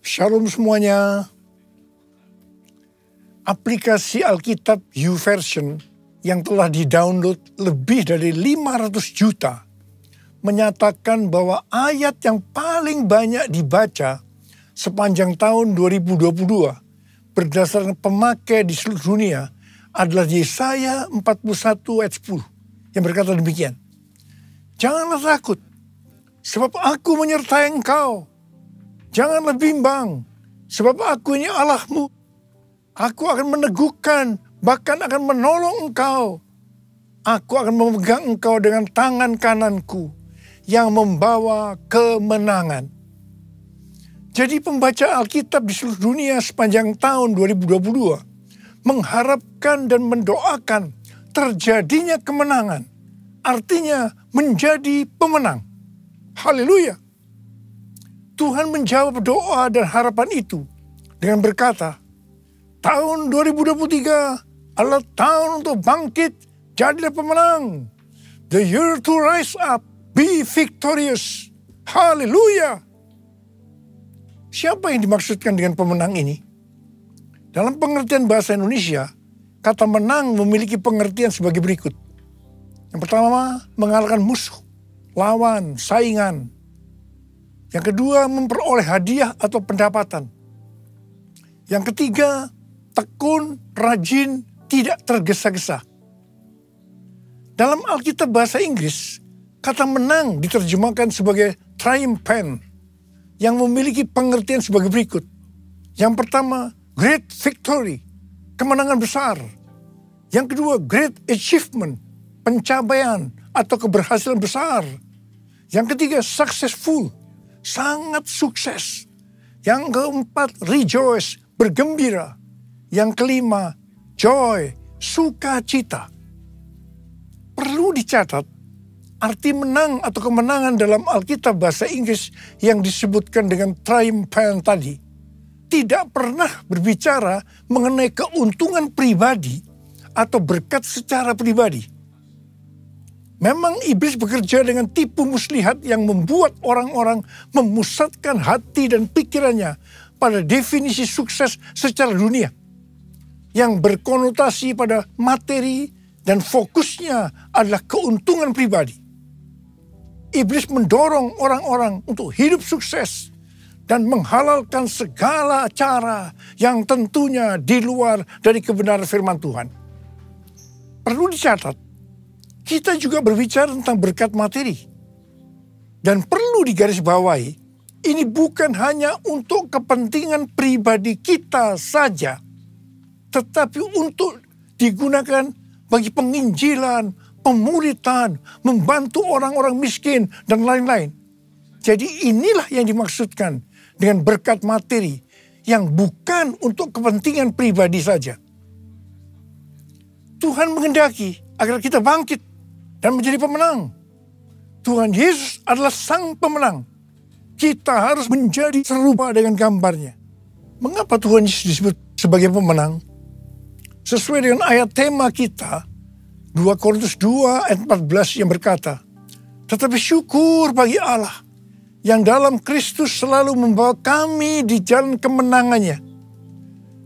Shalom semuanya. Aplikasi Alkitab YouVersion yang telah di-download lebih dari 500 juta menyatakan bahwa ayat yang paling banyak dibaca sepanjang tahun 2022 berdasarkan pemakai di seluruh dunia adalah Yesaya 41 ayat 10 yang berkata demikian. Janganlah takut, sebab aku menyertai engkau. Janganlah bimbang, sebab aku ini Allahmu. Aku akan meneguhkan, bahkan akan menolong engkau. Aku akan memegang engkau dengan tangan kananku yang membawa kemenangan. Jadi pembaca Alkitab di seluruh dunia sepanjang tahun 2022 mengharapkan dan mendoakan terjadinya kemenangan. Artinya menjadi pemenang. Haleluya. Tuhan menjawab doa dan harapan itu dengan berkata, tahun 2023 adalah tahun untuk bangkit, jadilah pemenang. The year to rise up, be victorious. Haleluya. Siapa yang dimaksudkan dengan pemenang ini? Dalam pengertian bahasa Indonesia, kata menang memiliki pengertian sebagai berikut. Yang pertama, mengalahkan musuh, lawan, saingan. Yang kedua, memperoleh hadiah atau pendapatan. Yang ketiga, tekun, rajin, tidak tergesa-gesa. Dalam Alkitab bahasa Inggris, kata menang diterjemahkan sebagai triumphant, yang memiliki pengertian sebagai berikut. Yang pertama, great victory, kemenangan besar. Yang kedua, great achievement, pencapaian atau keberhasilan besar. Yang ketiga, successful, sangat sukses. Yang keempat, rejoice, bergembira. Yang kelima, joy, sukacita. Perlu dicatat, arti menang atau kemenangan dalam Alkitab bahasa Inggris yang disebutkan dengan triumphant tadi tidak pernah berbicara mengenai keuntungan pribadi atau berkat secara pribadi. Memang iblis bekerja dengan tipu muslihat yang membuat orang-orang memusatkan hati dan pikirannya pada definisi sukses secara dunia yang berkonotasi pada materi dan fokusnya adalah keuntungan pribadi. Iblis mendorong orang-orang untuk hidup sukses dan menghalalkan segala cara yang tentunya di luar dari kebenaran firman Tuhan. Perlu dicatat, kita juga berbicara tentang berkat materi. Dan perlu digarisbawahi, ini bukan hanya untuk kepentingan pribadi kita saja, tetapi untuk digunakan bagi penginjilan, pemuritan, membantu orang-orang miskin, dan lain-lain. Jadi inilah yang dimaksudkan dengan berkat materi yang bukan untuk kepentingan pribadi saja. Tuhan menghendaki agar kita bangkit dan menjadi pemenang. Tuhan Yesus adalah sang pemenang. Kita harus menjadi serupa dengan gambarnya. Mengapa Tuhan Yesus disebut sebagai pemenang? Sesuai dengan ayat tema kita, 2 Korintus 2 ayat 14 yang berkata, tetapi syukur bagi Allah yang dalam Kristus selalu membawa kami di jalan kemenangannya.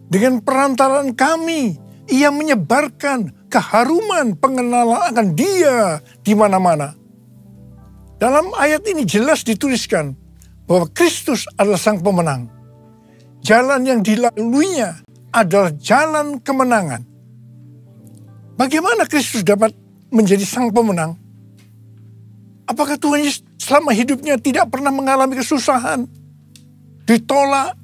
Dengan perantaraan kami, Ia menyebarkan keharuman pengenalan akan Dia di mana-mana. Dalam ayat ini jelas dituliskan bahwa Kristus adalah sang pemenang. Jalan yang dilaluinya adalah jalan kemenangan. Bagaimana Kristus dapat menjadi sang pemenang? Apakah Tuhan Yesus selama hidupnya tidak pernah mengalami kesusahan, ditolak,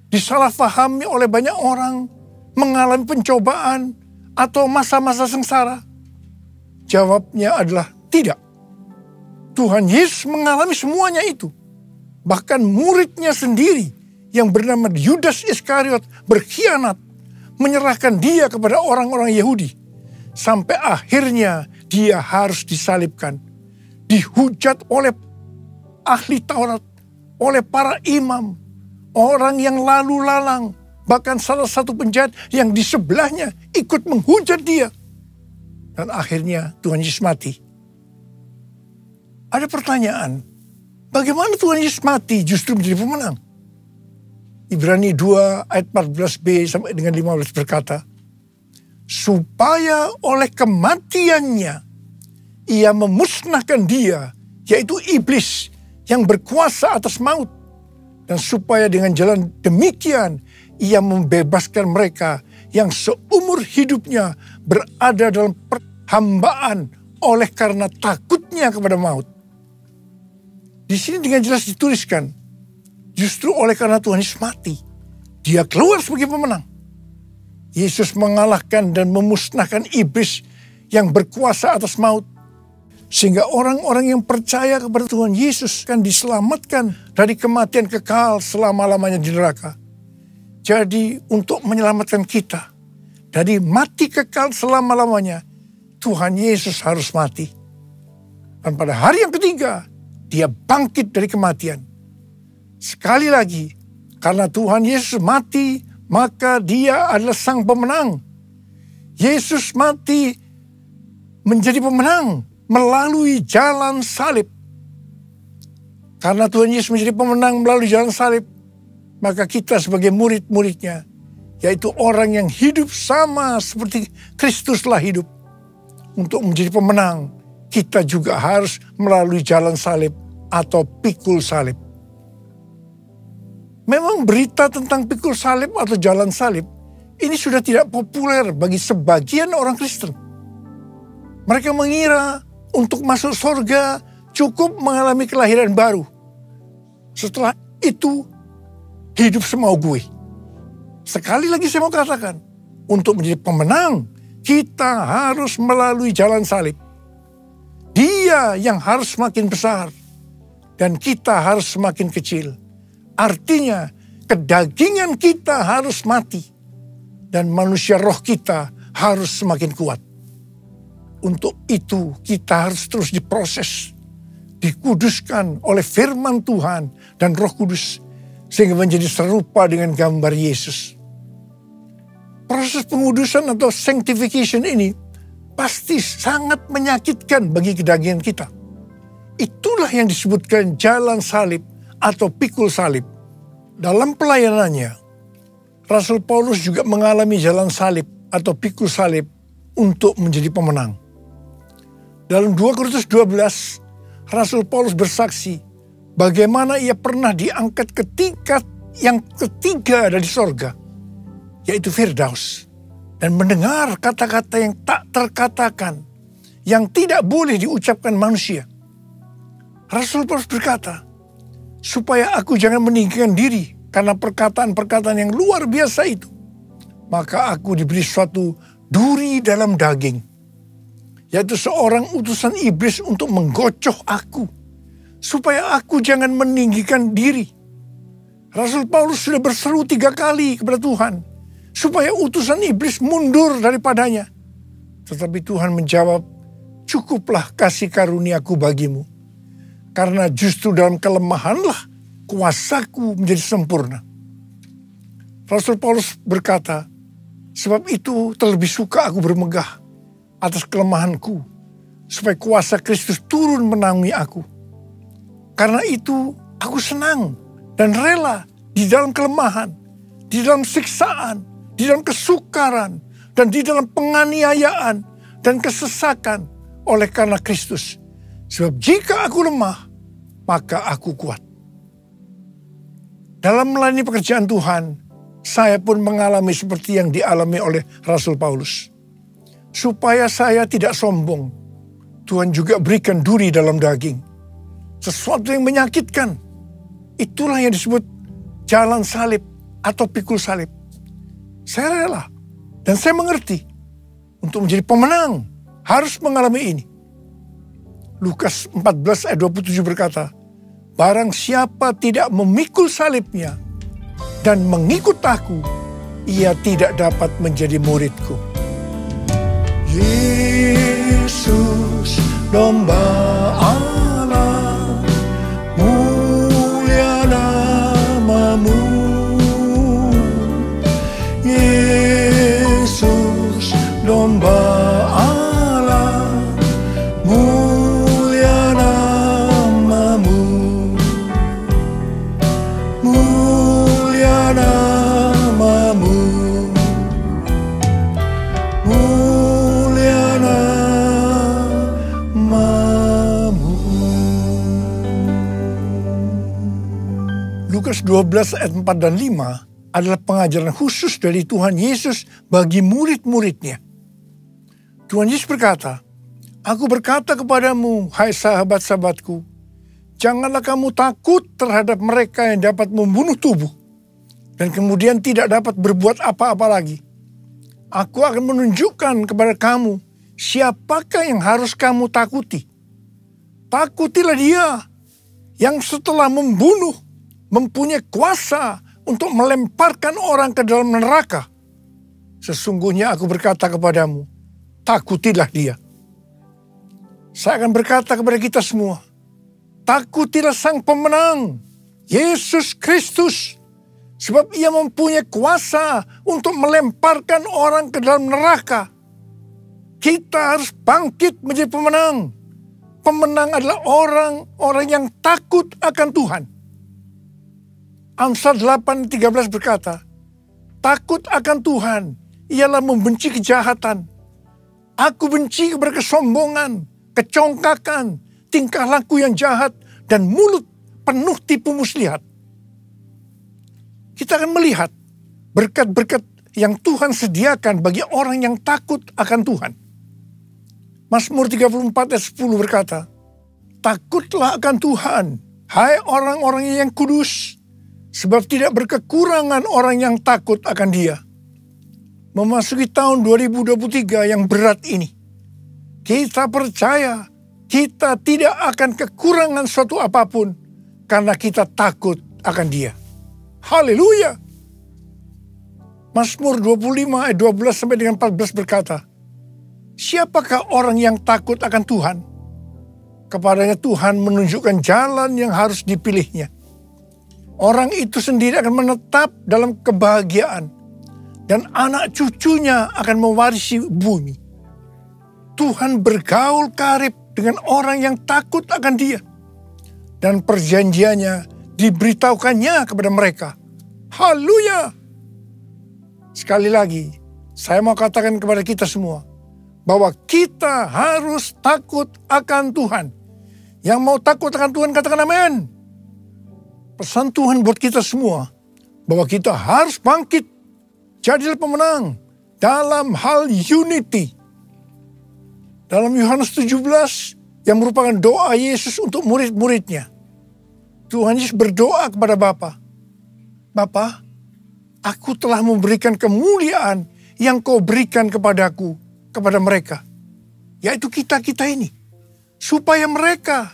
disalahpahami oleh banyak orang, mengalami pencobaan, atau masa-masa sengsara? Jawabnya adalah tidak. Tuhan Yesus mengalami semuanya itu. Bahkan muridnya sendiri yang bernama Yudas Iskariot berkhianat, menyerahkan dia kepada orang-orang Yahudi. Sampai akhirnya dia harus disalibkan. Dihujat oleh ahli Taurat, oleh para imam, orang yang lalu lalang. Bahkan salah satu penjahat yang di sebelahnya ikut menghujat dia. Dan akhirnya Tuhan Yesus mati. Ada pertanyaan, bagaimana Tuhan Yesus mati justru menjadi pemenang? Ibrani 2 ayat 14b sampai dengan 15 berkata, supaya oleh kematiannya ia memusnahkan dia, yaitu iblis yang berkuasa atas maut, dan supaya dengan jalan demikian ia membebaskan mereka yang seumur hidupnya berada dalam perhambaan oleh karena takutnya kepada maut. Di sini dengan jelas dituliskan, justru oleh karena Tuhan Yesus mati, dia keluar sebagai pemenang. Yesus mengalahkan dan memusnahkan iblis yang berkuasa atas maut. Sehingga orang-orang yang percaya kepada Tuhan Yesus akan diselamatkan dari kematian kekal selama-lamanya di neraka. Jadi untuk menyelamatkan kita dari mati kekal selama-lamanya, Tuhan Yesus harus mati. Dan pada hari yang ketiga, dia bangkit dari kematian. Sekali lagi, karena Tuhan Yesus mati, maka dia adalah sang pemenang. Yesus mati menjadi pemenang melalui jalan salib. Karena Tuhan Yesus menjadi pemenang melalui jalan salib, maka kita sebagai murid-muridnya, yaitu orang yang hidup sama seperti Kristus telah hidup, untuk menjadi pemenang, kita juga harus melalui jalan salib atau pikul salib. Memang berita tentang pikul salib atau jalan salib ini sudah tidak populer bagi sebagian orang Kristen. Mereka mengira untuk masuk surga cukup mengalami kelahiran baru. Setelah itu hidup semau gue. Sekali lagi saya mau katakan, untuk menjadi pemenang kita harus melalui jalan salib. Dia yang harus semakin besar dan kita harus semakin kecil. Artinya kedagingan kita harus mati dan manusia roh kita harus semakin kuat. Untuk itu kita harus terus diproses, dikuduskan oleh firman Tuhan dan Roh Kudus sehingga menjadi serupa dengan gambar Yesus. Proses pengudusan atau sanctification ini pasti sangat menyakitkan bagi kedagingan kita. Itulah yang disebutkan jalan salib atau pikul salib. Dalam pelayanannya, Rasul Paulus juga mengalami jalan salib atau pikul salib untuk menjadi pemenang. Dalam 2 Korintus 12, Rasul Paulus bersaksi bagaimana ia pernah diangkat ke tingkat yang ketiga dari sorga, yaitu Firdaus, dan mendengar kata-kata yang tak terkatakan, yang tidak boleh diucapkan manusia. Rasul Paulus berkata, supaya aku jangan meninggikan diri karena perkataan-perkataan yang luar biasa itu, maka aku diberi suatu duri dalam daging, yaitu seorang utusan iblis untuk menggocoh aku, supaya aku jangan meninggikan diri. Rasul Paulus sudah berseru 3 kali kepada Tuhan, supaya utusan iblis mundur daripadanya. Tetapi Tuhan menjawab, cukuplah kasih karuniaku bagimu, karena justru dalam kelemahanlah kuasaku menjadi sempurna. Rasul Paulus berkata, sebab itu terlebih suka aku bermegah atas kelemahanku, supaya kuasa Kristus turun menanggung aku. Karena itu aku senang dan rela di dalam kelemahan, di dalam siksaan, di dalam kesukaran, dan di dalam penganiayaan dan kesesakan oleh karena Kristus. Sebab jika aku lemah, maka aku kuat. Dalam melayani pekerjaan Tuhan, saya pun mengalami seperti yang dialami oleh Rasul Paulus. Supaya saya tidak sombong, Tuhan juga berikan duri dalam daging. Sesuatu yang menyakitkan. Itulah yang disebut jalan salib atau pikul salib. Saya rela dan saya mengerti untuk menjadi pemenang harus mengalami ini. Lukas 14 ayat 27 berkata, barang siapa tidak memikul salibnya dan mengikut aku, ia tidak dapat menjadi muridku. Yesus, domba Allah, mulia namamu. Yesus, domba Allah, mulia namamu. Mulia namamu. 12 ayat 4 dan 5 adalah pengajaran khusus dari Tuhan Yesus bagi murid-muridnya. Tuhan Yesus berkata, "Aku berkata kepadamu, hai sahabat-sahabatku, janganlah kamu takut terhadap mereka yang dapat membunuh tubuh dan kemudian tidak dapat berbuat apa-apa lagi. Aku akan menunjukkan kepada kamu siapakah yang harus kamu takuti. Takutilah dia yang setelah membunuh mempunyai kuasa untuk melemparkan orang ke dalam neraka. Sesungguhnya aku berkata kepadamu, takutilah dia." Saya akan berkata kepada kita semua, takutilah Sang Pemenang, Yesus Kristus, sebab ia mempunyai kuasa untuk melemparkan orang ke dalam neraka. Kita harus bangkit menjadi pemenang. Pemenang adalah orang-orang yang takut akan Tuhan. Amsal 8:13 berkata, takut akan Tuhan ialah membenci kejahatan. Aku benci kepada kesombongan, kecongkakan, tingkah laku yang jahat, dan mulut penuh tipu muslihat. Kita akan melihat berkat-berkat yang Tuhan sediakan bagi orang yang takut akan Tuhan. Mazmur 34 ayat 10 berkata, takutlah akan Tuhan, hai orang-orang yang kudus, sebab tidak berkekurangan orang yang takut akan Dia. Memasuki tahun 2023 yang berat ini, kita percaya kita tidak akan kekurangan suatu apapun karena kita takut akan Dia. Haleluya. Mazmur 25 ayat 12 sampai dengan 14 berkata, siapakah orang yang takut akan Tuhan? Kepadanya Tuhan menunjukkan jalan yang harus dipilihnya. Orang itu sendiri akan menetap dalam kebahagiaan, dan anak cucunya akan mewarisi bumi. Tuhan bergaul karib dengan orang yang takut akan Dia, dan perjanjiannya diberitahukannya kepada mereka. Haleluya! Sekali lagi, saya mau katakan kepada kita semua, bahwa kita harus takut akan Tuhan. Yang mau takut akan Tuhan, katakan amin. Pesan Tuhan buat kita semua, bahwa kita harus bangkit, jadilah pemenang dalam hal unity. Dalam Yohanes 17, yang merupakan doa Yesus untuk murid-muridnya, Tuhan Yesus berdoa kepada Bapa, Bapa, aku telah memberikan kemuliaan yang kau berikan kepadaku, kepada mereka, yaitu kita-kita ini, supaya mereka,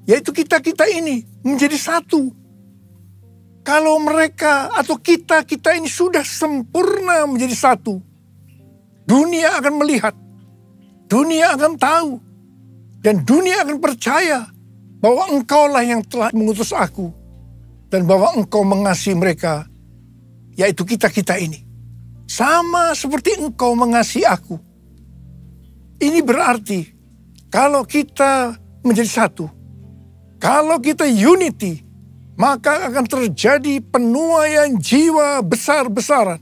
yaitu kita-kita ini, menjadi satu. Kalau mereka atau kita-kita ini sudah sempurna menjadi satu, dunia akan melihat, dunia akan tahu, dan dunia akan percaya bahwa Engkaulah yang telah mengutus aku, dan bahwa Engkau mengasihi mereka, yaitu kita-kita ini, sama seperti Engkau mengasihi aku. Ini berarti kalau kita menjadi satu, kalau kita unity, maka akan terjadi penuaian jiwa besar-besaran.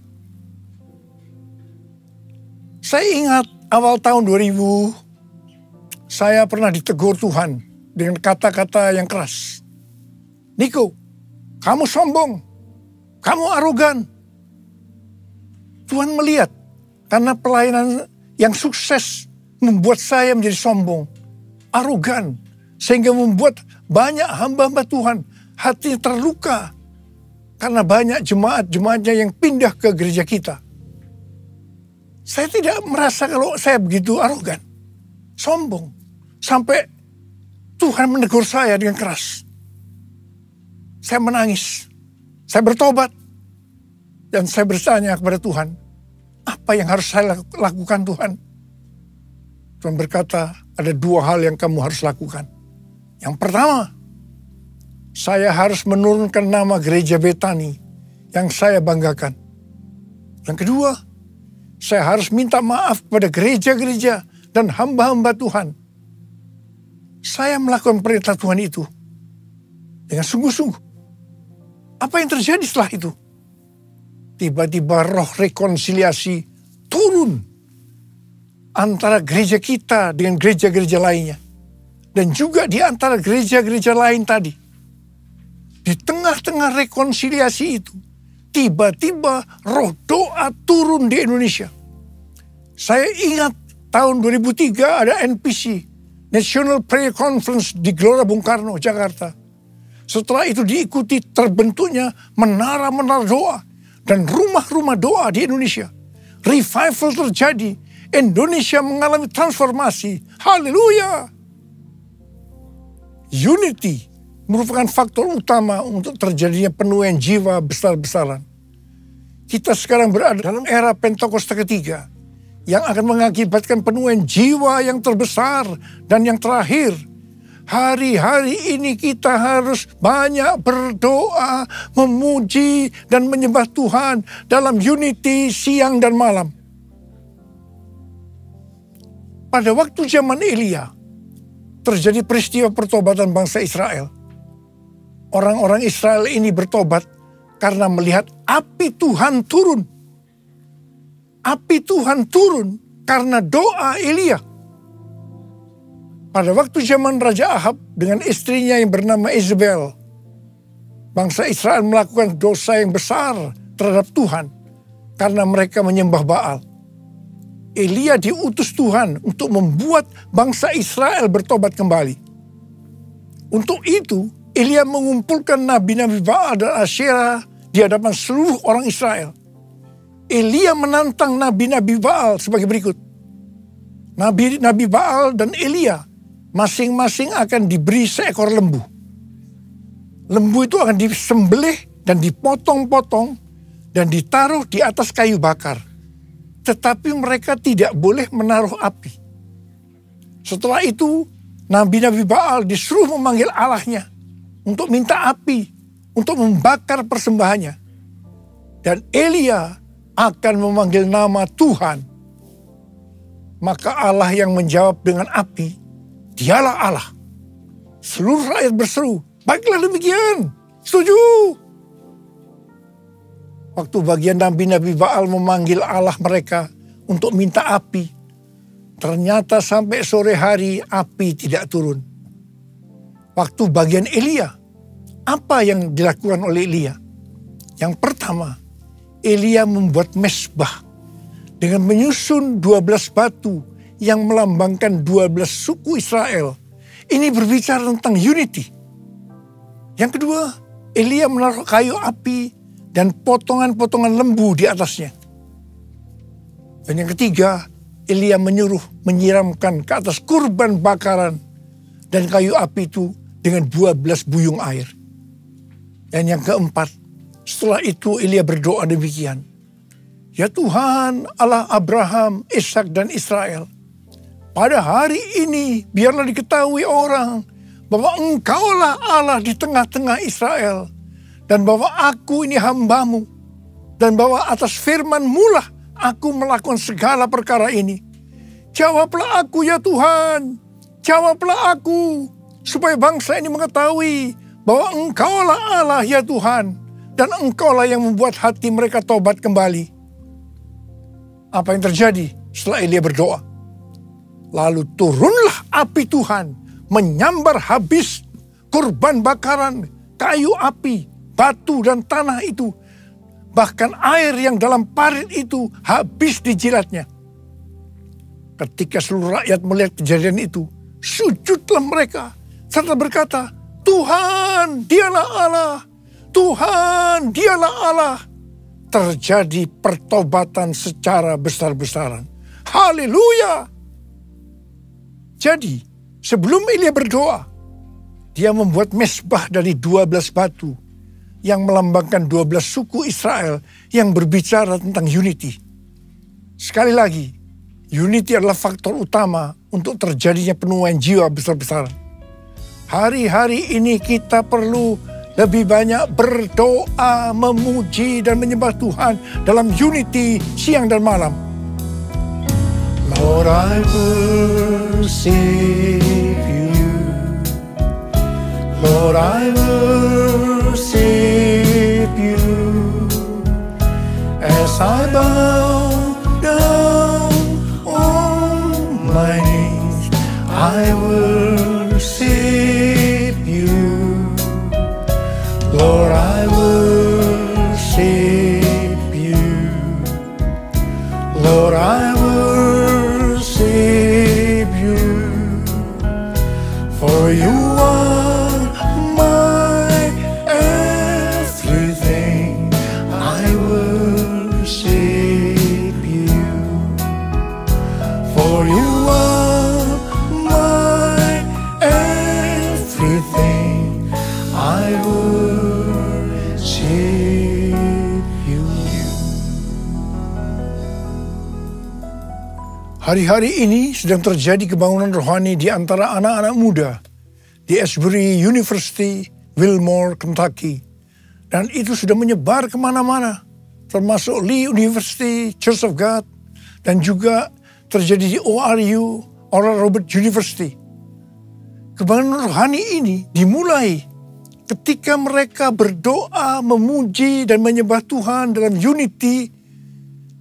Saya ingat awal tahun 2000, saya pernah ditegur Tuhan dengan kata-kata yang keras. Niko, kamu sombong, kamu arogan. Tuhan melihat karena pelayanan yang sukses membuat saya menjadi sombong, arogan, sehingga membuat banyak hamba-hamba Tuhan hati terluka karena banyak jemaat-jemaatnya yang pindah ke gereja kita. Saya tidak merasa kalau saya begitu arogan, sombong, sampai Tuhan menegur saya dengan keras. Saya menangis, saya bertobat, dan saya bertanya kepada Tuhan, apa yang harus saya lakukan Tuhan? Tuhan berkata, ada dua hal yang kamu harus lakukan. Yang pertama, saya harus menurunkan nama gereja Betani yang saya banggakan. Yang kedua, saya harus minta maaf kepada gereja-gereja dan hamba-hamba Tuhan. Saya melakukan perintah Tuhan itu dengan sungguh-sungguh. Apa yang terjadi setelah itu? Tiba-tiba roh rekonsiliasi turun antara gereja kita dengan gereja-gereja lainnya. Dan juga di antara gereja-gereja lain tadi. di tengah-tengah rekonsiliasi itu, tiba-tiba roh doa turun di Indonesia. Saya ingat tahun 2003 ada NPC, National Prayer Conference di Gelora Bung Karno, Jakarta. Setelah itu diikuti terbentuknya menara-menara doa dan rumah-rumah doa di Indonesia. Revival terjadi, Indonesia mengalami transformasi. Haleluya! Unity merupakan faktor utama untuk terjadinya penuaian jiwa besar-besaran. Kita sekarang berada dalam era Pentakosta ketiga yang akan mengakibatkan penuaian jiwa yang terbesar dan yang terakhir. Hari-hari ini kita harus banyak berdoa, memuji dan menyembah Tuhan dalam unity siang dan malam. Pada waktu zaman Elia, terjadi peristiwa pertobatan bangsa Israel. Orang-orang Israel ini bertobat karena melihat api Tuhan turun. Api Tuhan turun karena doa Elia. Pada waktu zaman Raja Ahab dengan istrinya yang bernama Isabel, bangsa Israel melakukan dosa yang besar terhadap Tuhan karena mereka menyembah Baal. Elia diutus Tuhan untuk membuat bangsa Israel bertobat kembali. Untuk itu, Elia mengumpulkan nabi-nabi Baal dan Asyera di hadapan seluruh orang Israel. Elia menantang nabi-nabi Baal sebagai berikut. Nabi Baal dan Elia masing-masing akan diberi seekor lembu. Lembu itu akan disembelih dan dipotong-potong dan ditaruh di atas kayu bakar. Tetapi mereka tidak boleh menaruh api. Setelah itu, nabi-nabi Baal disuruh memanggil Allahnya untuk minta api, untuk membakar persembahannya. Dan Elia akan memanggil nama Tuhan. Maka Allah yang menjawab dengan api, Dialah Allah. Seluruh rakyat berseru, baiklah demikian, setuju. Waktu bagian nabi-nabi Baal memanggil Allah mereka untuk minta api, ternyata sampai sore hari api tidak turun. Waktu bagian Elia, apa yang dilakukan oleh Elia? Yang pertama, Elia membuat mezbah dengan menyusun 12 batu yang melambangkan 12 suku Israel. Ini berbicara tentang unity. Yang kedua, Elia menaruh kayu api dan potongan-potongan lembu di atasnya. Dan yang ketiga, Elia menyuruh menyiramkan ke atas kurban bakaran dan kayu api itu dengan 12 buyung air. Dan yang keempat, setelah itu Elia berdoa demikian. Ya Tuhan, Allah Abraham, Ishak dan Israel, pada hari ini biarlah diketahui orang bahwa Engkaulah Allah di tengah-tengah Israel, dan bahwa aku ini hamba-Mu, dan bahwa atas firman-Mu lah aku melakukan segala perkara ini. Jawablah aku ya Tuhan, jawablah aku, supaya bangsa ini mengetahui bahwa Engkaulah Allah ya Tuhan, dan Engkaulah yang membuat hati mereka tobat kembali. Apa yang terjadi setelah Elia berdoa? Lalu turunlah api Tuhan, menyambar habis kurban bakaran, kayu api, batu dan tanah itu. Bahkan air yang dalam parit itu habis dijilatnya. Ketika seluruh rakyat melihat kejadian itu, sujudlah mereka serta berkata, Tuhan, Dialah Allah. Tuhan, Dialah Allah. Terjadi pertobatan secara besar-besaran. Haleluya! Jadi, sebelum Elia berdoa, dia membuat mezbah dari 12 batu yang melambangkan 12 suku Israel yang berbicara tentang unity. Sekali lagi, unity adalah faktor utama untuk terjadinya penuaian jiwa besar-besaran. Hari-hari ini kita perlu lebih banyak berdoa, memuji dan menyembah Tuhan dalam unity siang dan malam. Lord, I worship you. Lord, I worship you. As I bow down on my knees, I worship you. For you are my everything, I worship you. For you are my everything, I worship you. Hari-hari ini sedang terjadi kebangunan rohani di antara anak-anak muda di Asbury University, Wilmore, Kentucky. Dan itu sudah menyebar kemana-mana, termasuk Lee University, Church of God, dan juga terjadi di ORU, Oral Roberts University. Kebangunan rohani ini dimulai ketika mereka berdoa, memuji, dan menyembah Tuhan dalam unity,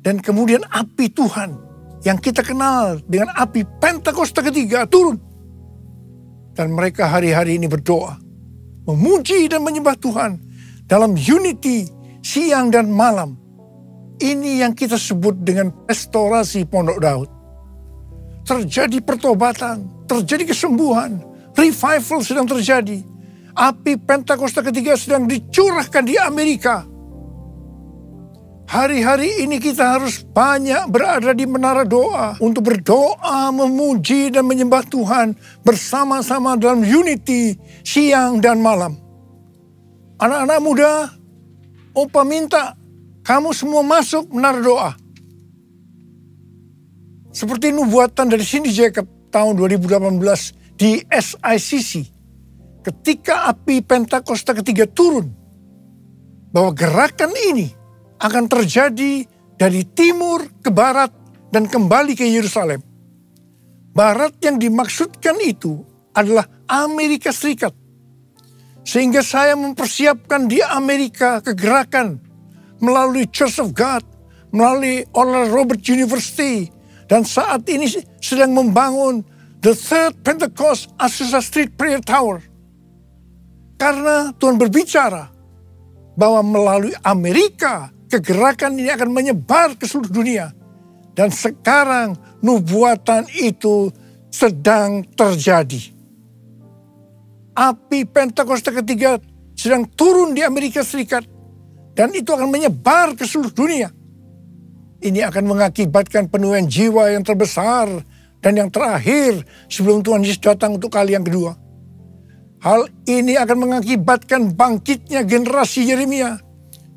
dan kemudian api Tuhan yang kita kenal dengan api Pentakosta ketiga turun. Dan mereka hari-hari ini berdoa, memuji dan menyembah Tuhan dalam unity siang dan malam. Ini yang kita sebut dengan restorasi Pondok Daud. Terjadi pertobatan, terjadi kesembuhan, revival sedang terjadi. Api Pentakosta ketiga sedang dicurahkan di Amerika. Hari-hari ini kita harus banyak berada di menara doa untuk berdoa, memuji dan menyembah Tuhan bersama-sama dalam unity siang dan malam. Anak-anak muda, Opa minta kamu semua masuk menara doa. Seperti nubuatan dari Cindy Jacob tahun 2018 di SICC. Ketika api Pentakosta ketiga turun, bahwa gerakan ini akan terjadi dari timur ke barat dan kembali ke Yerusalem. Barat yang dimaksudkan itu adalah Amerika Serikat. Sehingga saya mempersiapkan di Amerika kegerakan melalui Church of God, melalui Oral Roberts University, dan saat ini sedang membangun The Third Pentecost Azusa Street Prayer Tower. Karena Tuhan berbicara bahwa melalui Amerika, kegerakan ini akan menyebar ke seluruh dunia. Dan sekarang nubuatan itu sedang terjadi. Api Pentakosta ketiga sedang turun di Amerika Serikat. Dan itu akan menyebar ke seluruh dunia. Ini akan mengakibatkan penuaian jiwa yang terbesar dan yang terakhir sebelum Tuhan Yesus datang untuk kali yang kedua. Hal ini akan mengakibatkan bangkitnya generasi Yeremia,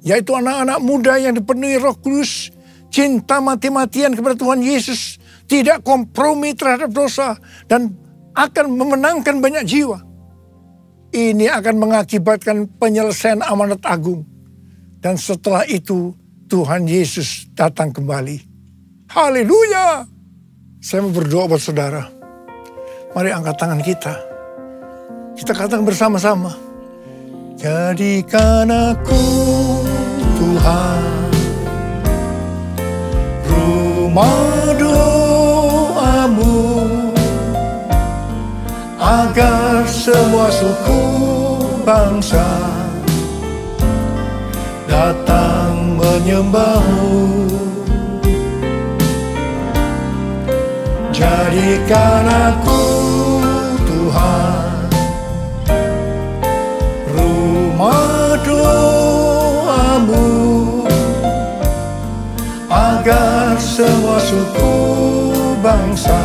yaitu anak-anak muda yang dipenuhi Roh Kudus, cinta mati-matian kepada Tuhan Yesus, tidak kompromi terhadap dosa, dan akan memenangkan banyak jiwa. Ini akan mengakibatkan penyelesaian amanat agung. Dan setelah itu, Tuhan Yesus datang kembali. Haleluya! Saya mau berdoa buat saudara. Mari angkat tangan kita. Kita katakan bersama-sama. Jadikan aku, Tuhan, rumah doamu, agar semua suku bangsa datang menyembahmu. Jadikan aku, Tuhan, rumah doamu, agar semua suku bangsa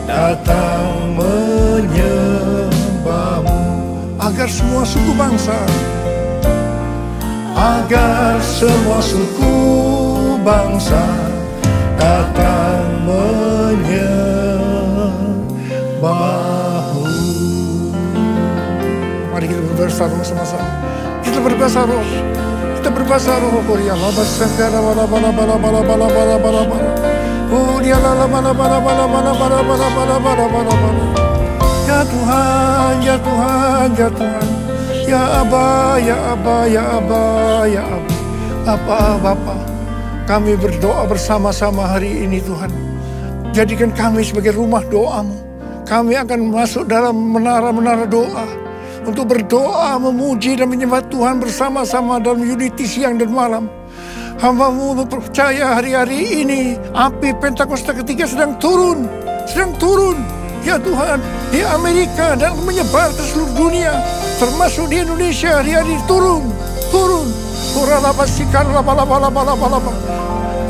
datang menyembahmu. Agar semua suku bangsa, agar semua suku bangsa datang menyembahmu. Mari kita berbahasa roh sama-sama. Kita berbahasa roh. Kita berbahasa roh. Korea laba sangkara bala bala bala bala bala bala bala bala. Korea lala bala bala bala bala bala bala bala bala bala bala. Ya Tuhan, ya Tuhan, ya Tuhan. Ya Aba, ya Aba, ya Aba, ya Aba. Apa Bapa, kami berdoa bersama-sama hari ini Tuhan. Jadikan kami sebagai rumah doamu. Kami akan masuk dalam menara-menara doa. Untuk berdoa, memuji dan menyembah Tuhan bersama-sama dalam unity siang dan malam. Hamba-Mu percaya hari-hari ini api Pentakosta ketiga sedang turun. Sedang turun. ya Tuhan, di Amerika dan menyebar ke seluruh dunia, termasuk di Indonesia. Hari-hari turun.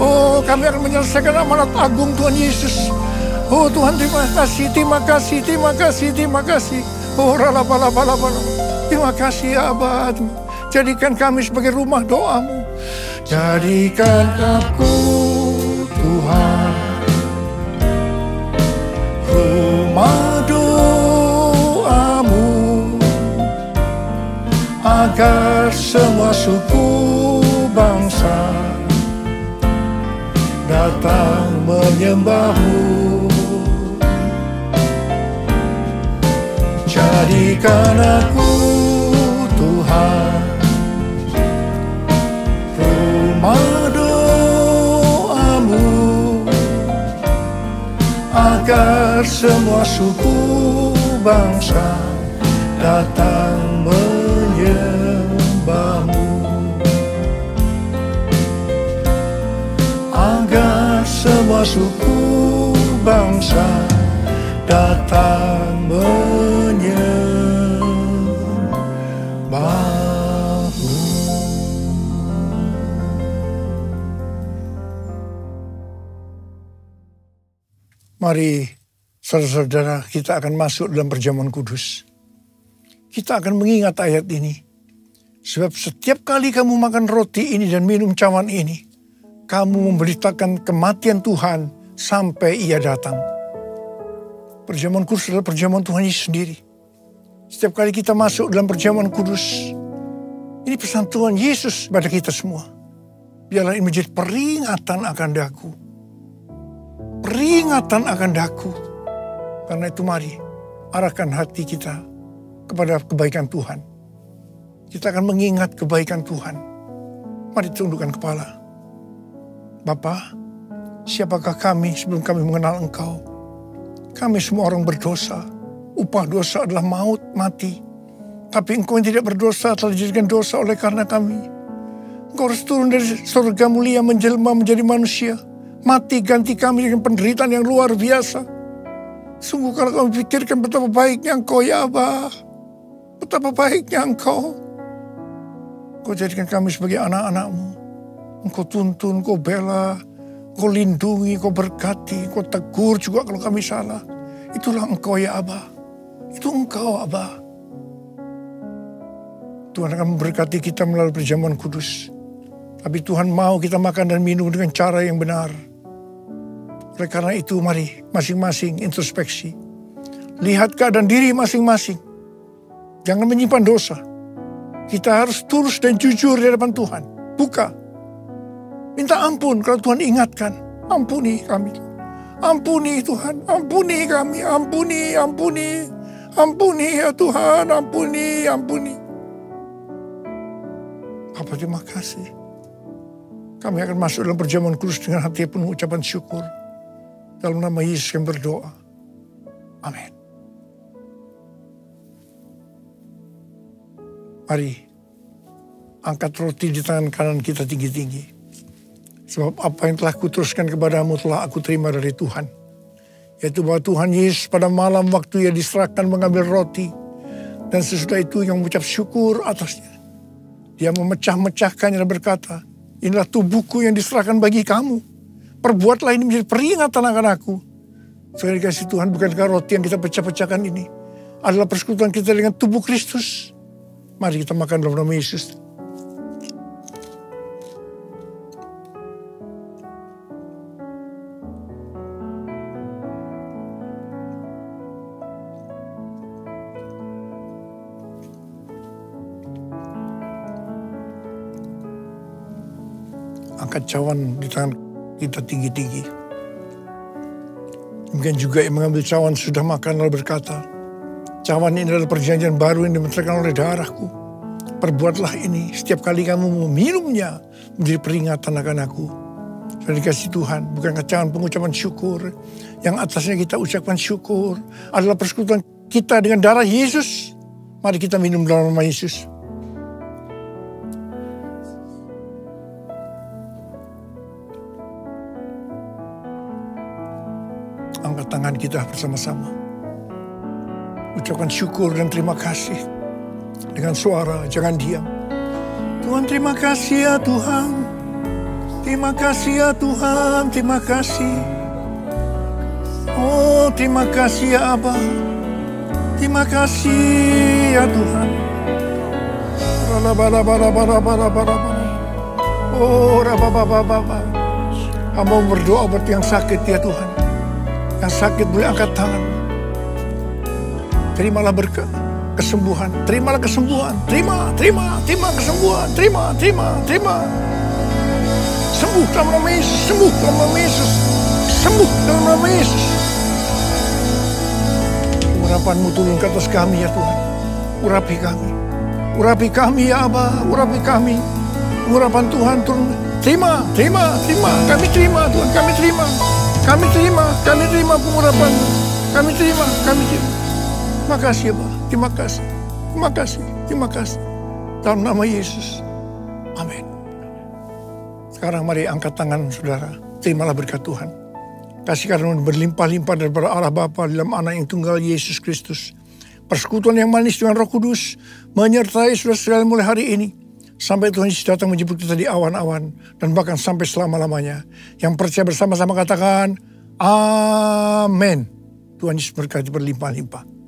Oh, kami akan menyelesaikan amanat agung Tuhan Yesus. Oh Tuhan, terima kasih. Oh, terima kasih ya Abah. Jadikan kami sebagai rumah doa-Mu. Jadikan aku, Tuhan, rumah doa-Mu, agar semua suku bangsa datang menyembah-Mu. Jadikan aku, Tuhan, rumah doa-Mu, agar semua suku bangsa datang menyembah-Mu. Agar semua suku bangsa datang menyembah-Mu. Mari saudara-saudara, kita akan masuk dalam perjamuan kudus. Kita akan mengingat ayat ini. Sebab setiap kali kamu makan roti ini dan minum cawan ini, kamu memberitakan kematian Tuhan sampai Ia datang. Perjamuan kudus adalah perjamuan Tuhan Yesus sendiri. Setiap kali kita masuk dalam perjamuan kudus, ini pesan Tuhan Yesus pada kita semua. Biarlah ini menjadi peringatan akan daku. Peringatan akan daku. Karena itu mari arahkan hati kita kepada kebaikan Tuhan. Kita akan mengingat kebaikan Tuhan. Mari tundukkan kepala. Bapa, siapakah kami sebelum kami mengenal Engkau? Kami semua orang berdosa. Upah dosa adalah maut, mati. Tapi Engkau yang tidak berdosa telah dijadikan dosa oleh karena kami. Engkau harus turun dari surga mulia menjelma menjadi manusia. Mati ganti kami dengan penderitaan yang luar biasa. Sungguh kalau kami pikirkan betapa baiknya Engkau ya Abah. Betapa baiknya Engkau. Engkau jadikan kami sebagai anak-anak-Mu. Engkau tuntun, Engkau bela, Engkau lindungi, Engkau berkati, Engkau tegur juga kalau kami salah. Itulah Engkau ya Abah. Itu Engkau Abah. Tuhan akan memberkati kita melalui perjamuan kudus. Tapi Tuhan mau kita makan dan minum dengan cara yang benar. Oleh karena itu mari masing-masing introspeksi. Lihat keadaan diri masing-masing. Jangan menyimpan dosa. Kita harus tulus dan jujur di hadapan Tuhan. Buka. Minta ampun kalau Tuhan ingatkan. Ampuni kami. Ampuni Tuhan. Ampuni kami. Ampuni ya Tuhan. Ampuni. Bapa, terima kasih. Kami akan masuk dalam perjamuan kudus dengan hati penuh ucapan syukur. Dalam nama Yesus yang berdoa. Amin. Mari angkat roti di tangan kanan kita tinggi-tinggi. Sebab apa yang telah kuteruskan kepadamu telah aku terima dari Tuhan. Yaitu bahwa Tuhan Yesus pada malam waktu Ia diserahkan mengambil roti. Dan sesudah itu yang mengucap syukur atasnya. Dia memecah-mecahkannya dan berkata, inilah tubuhku yang diserahkan bagi kamu. Perbuatlah ini menjadi peringatan akan aku. Sekali kasih Tuhan, bukankah roti yang kita pecah-pecahkan ini adalah persekutuan kita dengan tubuh Kristus. Mari kita makan dalam nama Yesus. Angkat cawan di tangan kita tinggi-tinggi. Mungkin juga yang mengambil cawan sudah makan lalu berkata, cawan ini adalah perjanjian baru yang dimeteraikan oleh darahku. Perbuatlah ini setiap kali kamu meminumnya menjadi peringatan akan aku. Sudah dikasih Tuhan, bukan cawan pengucapan syukur. Yang atasnya kita ucapkan syukur adalah persekutuan kita dengan darah Yesus. Mari kita minum dalam nama Yesus. Angkat tangan kita bersama-sama. Ucapkan syukur dan terima kasih. Dengan suara, jangan diam. Tuhan, terima kasih ya Tuhan. Terima kasih ya Tuhan, terima kasih. Oh, terima kasih ya Abah. Terima kasih ya Tuhan. Oh, hamba berdoa buat yang sakit ya Tuhan. Yang sakit boleh angkat tangan. Terimalah berkat, kesembuhan. Terimalah kesembuhan. Terima kesembuhan. Terima. Sembuh dalam nama Yesus. Sembuh dalam nama Yesus. Sembuh dalam nama Yesus. Urapanmu turun ke atas kami ya Tuhan. Urapi kami. Urapi kami ya Abah. Urapi kami. Urapan Tuhan turun. Terima. Kami terima Tuhan. Kami terima pengurapan. Kami terima. Terima kasih ya Pak. Terima kasih. Dalam nama Yesus. Amin. Sekarang mari angkat tangan saudara. Terimalah berkat Tuhan. Kasih karunia berlimpah-limpah daripada Allah Bapa dalam Anak yang tunggal Yesus Kristus. Persekutuan yang manis dengan Roh Kudus menyertai saudara sekalian mulai hari ini. Sampai Tuhan Yesus datang menjemput kita di awan-awan. Dan bahkan sampai selama-lamanya. Yang percaya bersama-sama katakan, Amin. Tuhan Yesus berkati berlimpah-limpah.